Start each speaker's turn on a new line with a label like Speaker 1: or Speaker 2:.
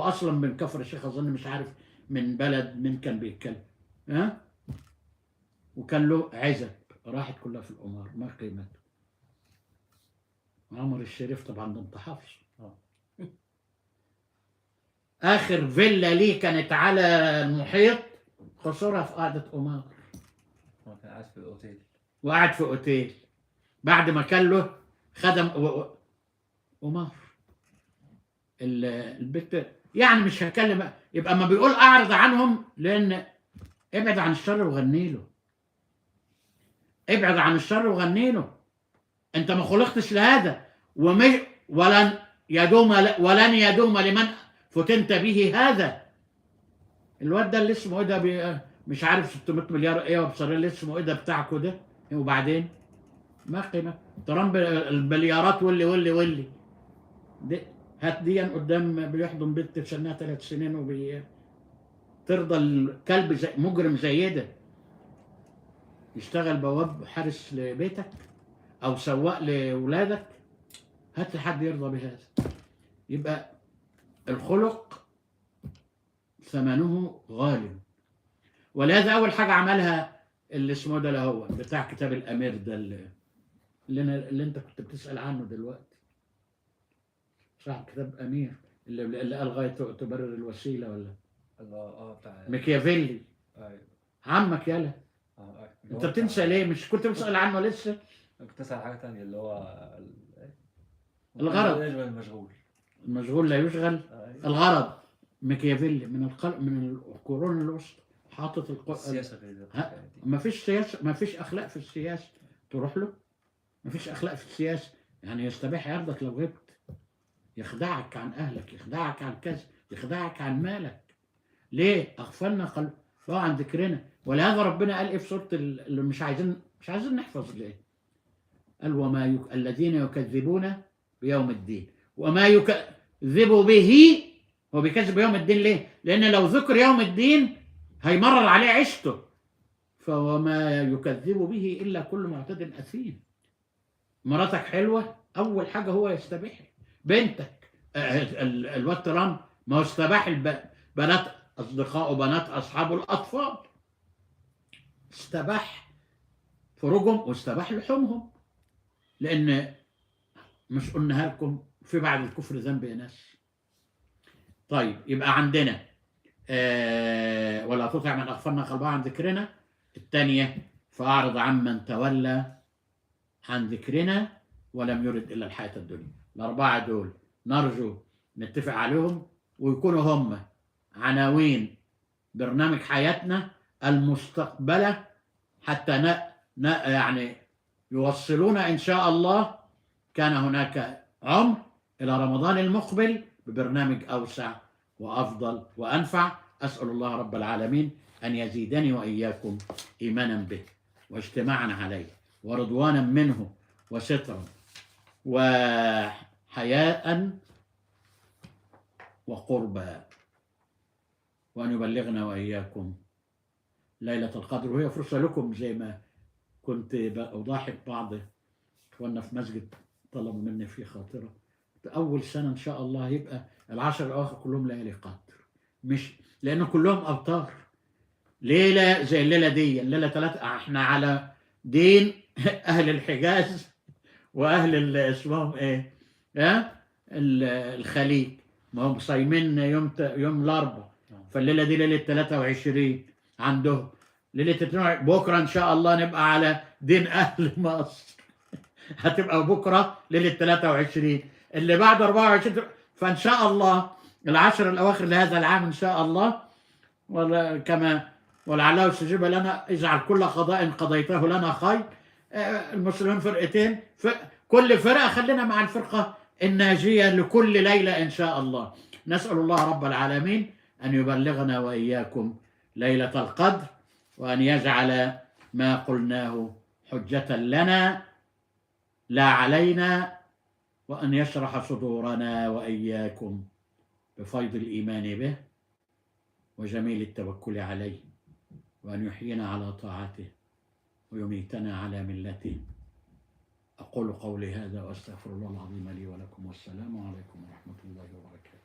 Speaker 1: اصلا من كفر الشيخ اظن، مش عارف من بلد من كان بيتكلم. ها، وكان له عزب راحت كلها في القمار، ما قيمته. عمر الشريف طبعا ده انت حافظ. اخر فيلا ليه كانت على المحيط، خسرها في قعده قمار.
Speaker 2: هو كان قاعد في الاوتيل.
Speaker 1: وقعد في اوتيل بعد ما كان له خدم قمار. البت يعني مش هتكلم، يبقى ما بيقول اعرض عنهم، لان ابعد عن الشر وغني له. ابعد عن الشر وغني له. انت ما خلقتش لهذا، ولن يدوم لمن فتنت به هذا. الواد ده اللي اسمه ايه ده، مش عارف 600 مليار ايه وبصرير، اللي اسمه ايه ده بتاعكوا ده، وبعدين ما قيمه ترامب المليارات واللي دي. هات دي قدام بيحضن بنت في سنها 3 سنين ترضى الكلب زي مجرم زي ده يشتغل بواب حارس لبيتك او سواق لاولادك؟ هات لي حد يرضى بهذا. يبقى الخلق ثمنه غالي. ولهذا اول حاجه عملها اللي اسمه ده، اللي هو بتاع كتاب الامير ده، اللي انت كنت بتسال عنه دلوقتي، صاحب كتاب امير اللي قال غايه تبرر الوسيله، ولا
Speaker 2: الله بتاع
Speaker 1: ميكيافيلي.
Speaker 2: ايوه
Speaker 1: عمك يالا. انت بتنسى ليه؟ مش كنت بتسال عنه لسه؟
Speaker 2: كنت اسال حاجه ثانيه اللي هو
Speaker 1: الغرض.
Speaker 2: المشغول.
Speaker 1: المشغول لا يشغل. الغرض. ميكيافيلي من القرون الوسطى حاطط
Speaker 2: السياسه غير
Speaker 1: ما فيش سياسه، ما فيش اخلاق في السياسه تروح له. ما فيش اخلاق في السياسه، يعني يستبيح عرضك لو غبت، يخدعك عن اهلك، يخدعك عن كذا، يخدعك عن مالك. ليه؟ اغفلنا قلبه عن ذكرنا. ولهذا ربنا قال ايه في سوره اللي مش عايزين نحفظ ليه؟ قال الذين يكذبون بيوم الدين وما يكذب به. هو بيكذب بيوم الدين ليه؟ لان لو ذكر يوم الدين هيمرر عليه عيشته. فوما يكذب به الا كل معتد اثيم. مراتك حلوه، اول حاجه هو يستبيح. بنتك الواد ترامب ما هو استباح بنات اصدقائه، بنات اصحابه الاطفال، استباح فروجهم واستباح لحومهم. لان مش قلناها لكم في بعد الكفر ذنب يا ناس؟ طيب يبقى عندنا ولا تطع من اغفلنا قلبه عن ذكرنا. الثانيه فاعرض عمن تولى عن ذكرنا ولم يرد الا الحياه الدنيا. الاربعه دول نرجو نتفق عليهم ويكونوا هم عناوين برنامج حياتنا المستقبله، حتى يعني يوصلونا ان شاء الله كان هناك عمر الى رمضان المقبل ببرنامج اوسع وافضل وانفع. اسال الله رب العالمين ان يزيدني واياكم ايمانا به واجتماعا عليه ورضوانا منه وسترا وحياء وقربا، وأن يبلغنا وإياكم ليلة القدر. وهي فرصة لكم، زي ما كنت أضاحك بعض إخواننا في مسجد طلبوا مني في خاطرة، أول سنة إن شاء الله يبقى العشر الأواخر كلهم ليالي قدر، مش لأن كلهم أوتار. ليلة زي الليلة دي، الليلة 3 إحنا على دين أهل الحجاز وأهل اسمهم إيه؟ الخليج، ما هم صايمين يوم الأربعاء، فالليلة دي ليلة 23 عندهم، ليلة 22 بكرة إن شاء الله نبقى على دين أهل مصر. هتبقى بكرة ليلة 23 اللي بعد 24. فإن شاء الله العشر الأواخر لهذا العام إن شاء الله، كما ولعله يستجيب لنا، اجعل كل قضاء قضيته لنا خير. المسلمين فرقتين، كل فرقة خلينا مع الفرقة الناجية لكل ليلة إن شاء الله. نسأل الله رب العالمين أن يبلغنا وإياكم ليلة القدر، وأن يجعل ما قلناه حجة لنا لا علينا، وأن يشرح صدورنا وإياكم بفيض الإيمان به وجميل التوكل عليه، وأن يحيينا على طاعته ويميتنا على ملته. أقول قولي هذا وأستغفر الله العظيم لي ولكم، والسلام عليكم ورحمة الله وبركاته.